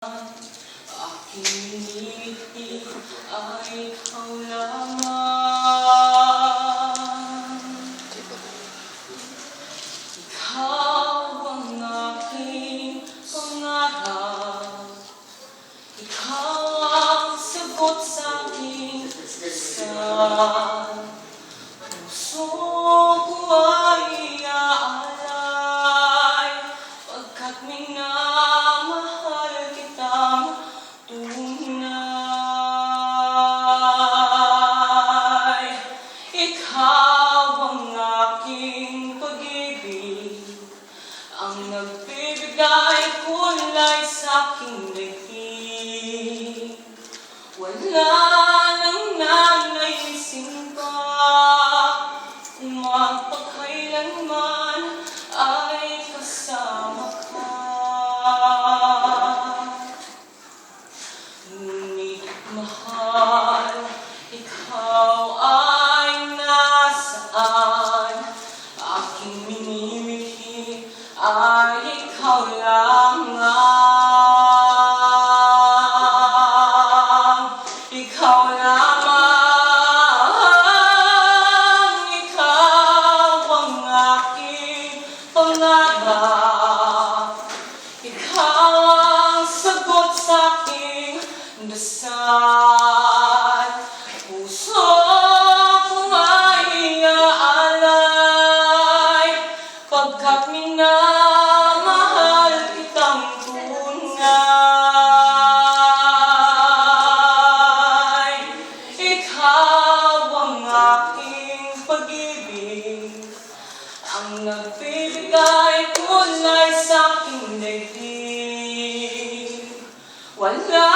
Aking ngiti ay ikaw lamang. Ikaw ang aking pangarap. Ikaw ang sagot sa aking dasal. Puso ko ay aalay pagkat minamahal kitang tunay. Ikaw ang aking pag-ibig, ang nagbibigay kulay sa aking daigdig. Wala nang nanaisin pa kung magpakailanman ay kasama ka. Ngunit mahal, ikaw ay nasaan? Aking minimihi ay ikaw lamang. Ikaw lamang, ikaw ang aking pangarap. Ikaw ang sagot sa aking dasal. Puso ko ay aalay pagkat minamahal kitang tunay. Ikaw ang aking pag-ibig, ang nagbibigay kulay sa aking daigdig. Wala